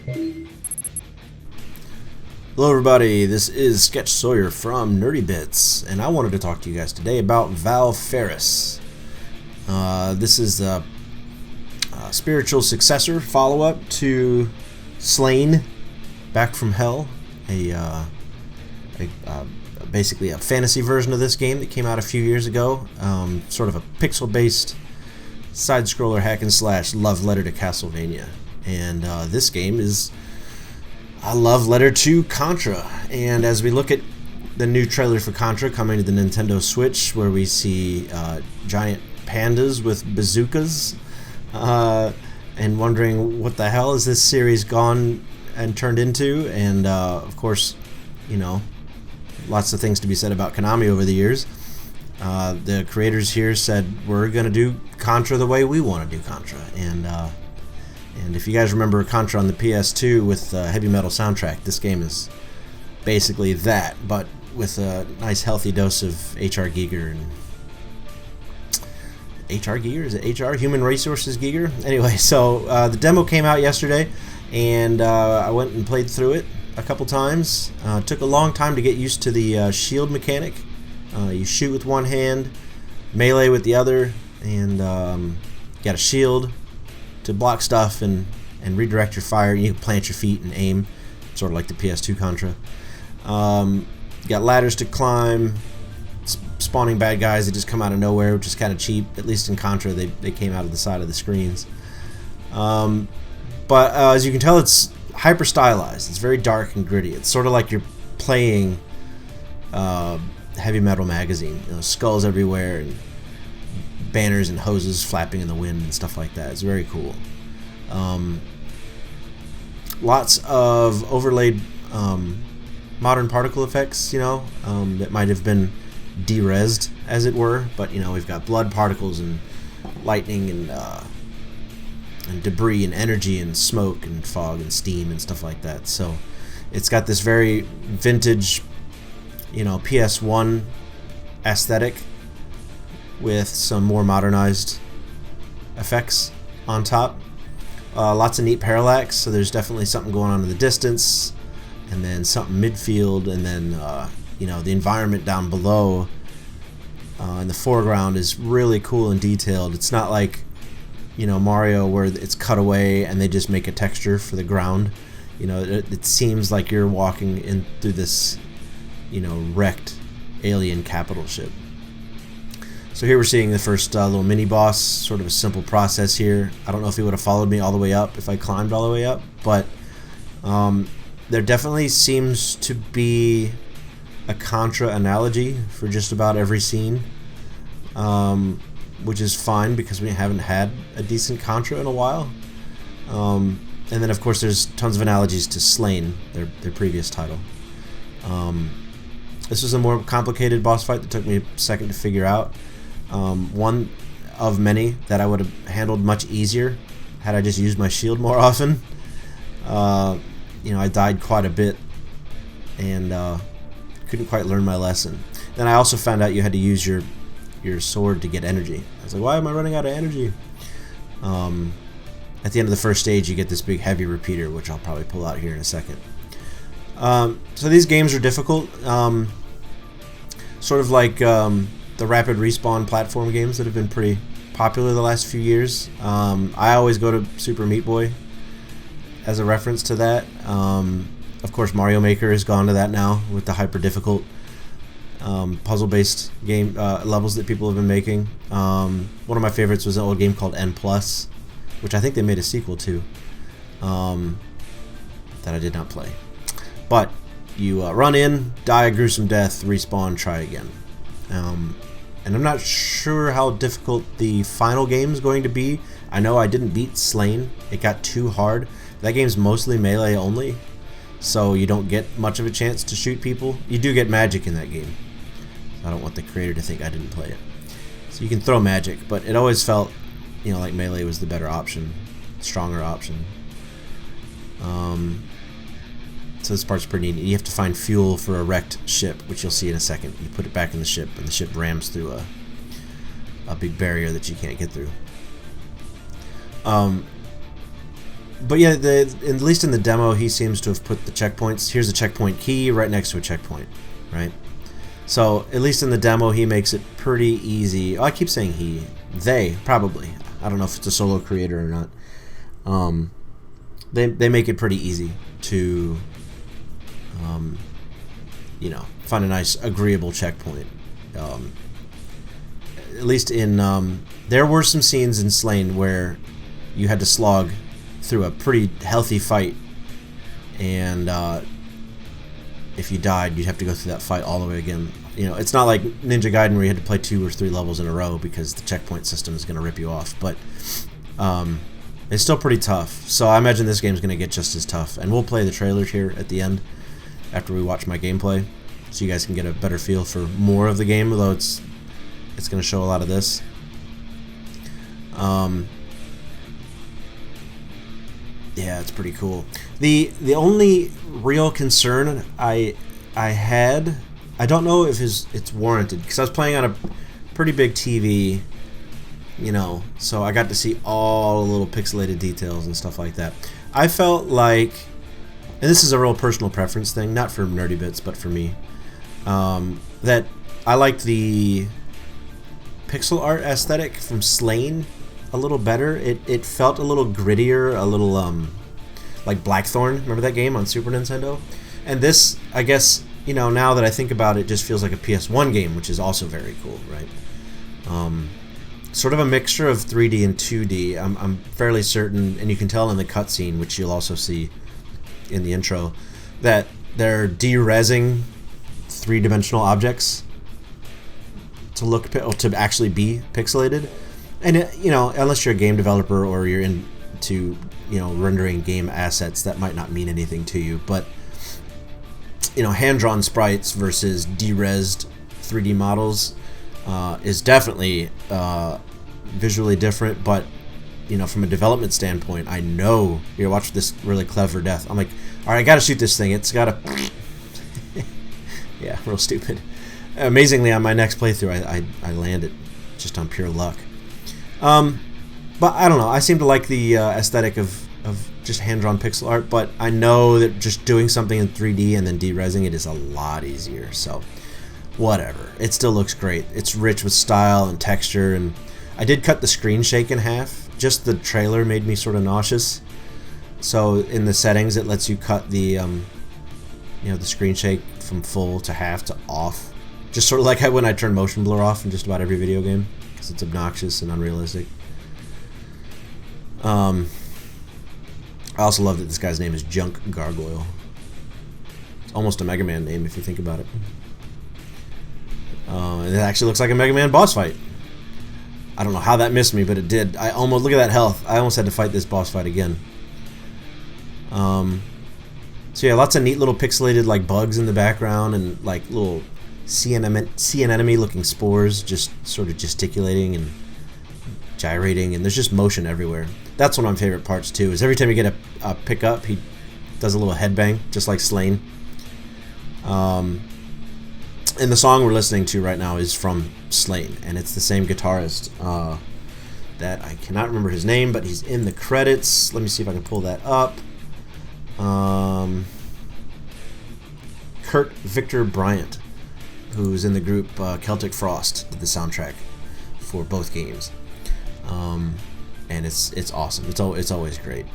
Hello everybody, this is Sketchsawyer from Nerdy Bits, and I wanted to talk to you guys today about Valfaris. This is a spiritual successor, follow-up to Slain, Back from Hell, basically a fantasy version of this game that came out a few years ago, sort of a pixel-based side-scroller hack-and-slash love letter to Castlevania. And this game is a love letter to Contra. And as we look at the new trailer for Contra coming to the Nintendo Switch, where we see giant pandas with bazookas, and wondering what the hell is this series gone and turned into. And of course, you know, lots of things to be said about Konami over the years. The creators here said, we're going to do Contra the way we want to do Contra. And if you guys remember Contra on the PS2 with the heavy metal soundtrack, this game is basically that, but with a nice healthy dose of HR Giger and HR Giger? Is it HR? Human Resources Giger? Anyway, so the demo came out yesterday, and I went and played through it a couple times. Took a long time to get used to the shield mechanic. You shoot with one hand, melee with the other, and got a shield to block stuff and redirect your fire. You can plant your feet and aim, sort of like the PS2 Contra. You got ladders to climb, spawning bad guys that just come out of nowhere, which is kind of cheap. At least in Contra, they came out of the side of the screens. But as you can tell, it's hyper stylized. It's very dark and gritty. It's sort of like you're playing Heavy Metal Magazine. You know, skulls everywhere and banners and hoses flapping in the wind and stuff like that. It's very cool. Lots of overlaid modern particle effects, you know, that might have been de-resed, as it were, but you know, we've got blood particles and lightning and debris and energy and smoke and fog and steam and stuff like that. So it's got this very vintage, you know, PS1 aesthetic with some more modernized effects on top. Lots of neat parallax, so there's definitely something going on in the distance, and then something midfield, and then you know, the environment down below in the foreground is really cool and detailed. It's not like, you know, Mario where it's cut away and they just make a texture for the ground. You know, it seems like you're walking in through this, you know, wrecked alien capital ship. So here we're seeing the first little mini boss, sort of a simple process here. I don't know if he would have followed me all the way up if I climbed all the way up, but there definitely seems to be a Contra analogy for just about every scene, which is fine because we haven't had a decent Contra in a while. And then of course there's tons of analogies to Slain, their previous title. This was a more complicated boss fight that took me a second to figure out. One of many that I would have handled much easier had I just used my shield more often. You know, I died quite a bit and couldn't quite learn my lesson. Then I also found out you had to use your sword to get energy. I was like, why am I running out of energy? At the end of the first stage, you get this big heavy repeater, which I'll probably pull out here in a second. So these games are difficult, sort of like the rapid respawn platform games that have been pretty popular the last few years. I always go to Super Meat Boy as a reference to that. Of course, Mario Maker has gone to that now with the hyper difficult puzzle-based game levels that people have been making. One of my favorites was an old game called N+, which I think they made a sequel to, that I did not play. But you run in, die a gruesome death, respawn, try again. And I'm not sure how difficult the final game is going to be. I know I didn't beat Slain. It got too hard. That game's mostly melee only, so you don't get much of a chance to shoot people. You do get magic in that game. I don't want the creator to think I didn't play it. So you can throw magic, but it always felt, you know, like melee was the better option, stronger option. So this part's pretty neat. You have to find fuel for a wrecked ship, which you'll see in a second. You put it back in the ship, and the ship rams through a big barrier that you can't get through. But yeah, at least in the demo, he seems to have put the checkpoints. Here's a checkpoint key right next to a checkpoint, right? So at least in the demo, he makes it pretty easy. Oh, I keep saying he. They, probably. I don't know if it's a solo creator or not. They make it pretty easy to, you know, find a nice, agreeable checkpoint. At least in, there were some scenes in Slain where you had to slog through a pretty healthy fight, and if you died, you'd have to go through that fight all the way again. You know, it's not like Ninja Gaiden where you had to play 2 or 3 levels in a row because the checkpoint system is going to rip you off, but it's still pretty tough. So I imagine this game's going to get just as tough, and we'll play the trailers here at the end after we watch my gameplay, so you guys can get a better feel for more of the game, although it's going to show a lot of this. Yeah, it's pretty cool. The only real concern I had, I don't know if it's warranted, because I was playing on a pretty big TV, you know, so I got to see all the little pixelated details and stuff like that. I felt like, and this is a real personal preference thing, not for Nerdy Bits, but for me, that I liked the pixel art aesthetic from Slain a little better. It felt a little grittier, a little like Blackthorn. Remember that game on Super Nintendo? And this, I guess, you know, now that I think about it, just feels like a PS1 game, which is also very cool, right? Sort of a mixture of 3D and 2D. I'm fairly certain, and you can tell in the cutscene, which you'll also see in the intro, that they're de-resing 3-dimensional objects to actually be pixelated. And it, you know, unless you're a game developer or you're into, you know, rendering game assets, that might not mean anything to you. But, you know, hand-drawn sprites versus de-resed 3D models is definitely visually different. But, you know, from a development standpoint, I know you're watching this really clever death. I'm like, all right, I gotta shoot this thing. It's gotta. Yeah, real stupid. Amazingly, on my next playthrough, I landed just on pure luck. But I don't know. I seem to like the aesthetic of just hand-drawn pixel art, but I know that just doing something in 3D and then de-resing it is a lot easier. So, whatever. It still looks great. It's rich with style and texture, and I did cut the screen shake in half. Just the trailer made me sort of nauseous. So in the settings, it lets you cut the, you know, the screen shake from full to half to off. Just sort of like when I turn motion blur off in just about every video game, because it's obnoxious and unrealistic. I also love that this guy's name is Junk Gargoyle. It's almost a Mega Man name if you think about it. And it actually looks like a Mega Man boss fight. I don't know how that missed me, but it did. I almost, look at that health. I almost had to fight this boss fight again. So yeah, lots of neat little pixelated like bugs in the background and like little sea anemone looking spores just sort of gesticulating and gyrating, and there's just motion everywhere. That's one of my favorite parts too, is every time you get a pick up, he does a little headbang, just like Slain. And the song we're listening to right now is from Slain, and it's the same guitarist that I cannot remember his name, but he's in the credits. Let me see if I can pull that up. Curt Victor Bryant, who's in the group Celtic Frost, did the soundtrack for both games. And it's awesome. It's always great.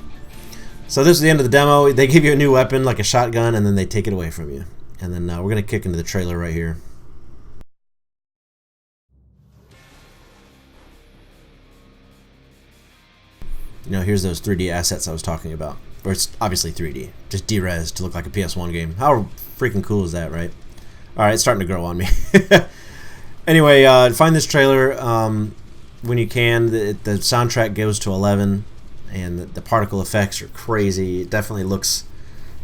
So this is the end of the demo. They give you a new weapon, like a shotgun, and then they take it away from you. And then we're going to kick into the trailer right here. You know, here's those 3D assets I was talking about. Or it's obviously 3D. Just de-res to look like a PS1 game. How freaking cool is that, right? Alright, it's starting to grow on me. Anyway, find this trailer when you can. The soundtrack goes to 11, and the particle effects are crazy. It definitely looks,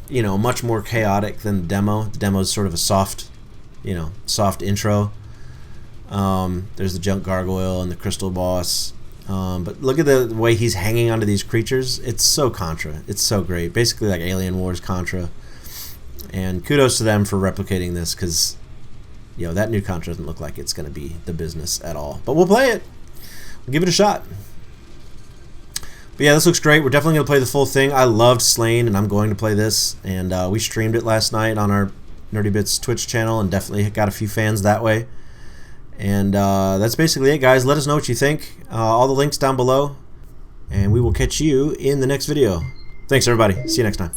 you know, much more chaotic than the demo. The demo is sort of a soft, you know, soft intro. There's the Junk Gargoyle and the Crystal Boss. But look at the way he's hanging onto these creatures. It's so Contra. It's so great. Basically like Alien Wars Contra. And kudos to them for replicating this, because, you know, that new Contra doesn't look like it's going to be the business at all. But we'll play it. We'll give it a shot. But yeah, this looks great. We're definitely going to play the full thing. I loved Slain, and I'm going to play this. And we streamed it last night on our Nerdy Bits Twitch channel, and definitely got a few fans that way. And that's basically it, guys. Let us know what you think. All the links down below. And we will catch you in the next video. Thanks, everybody. See you next time.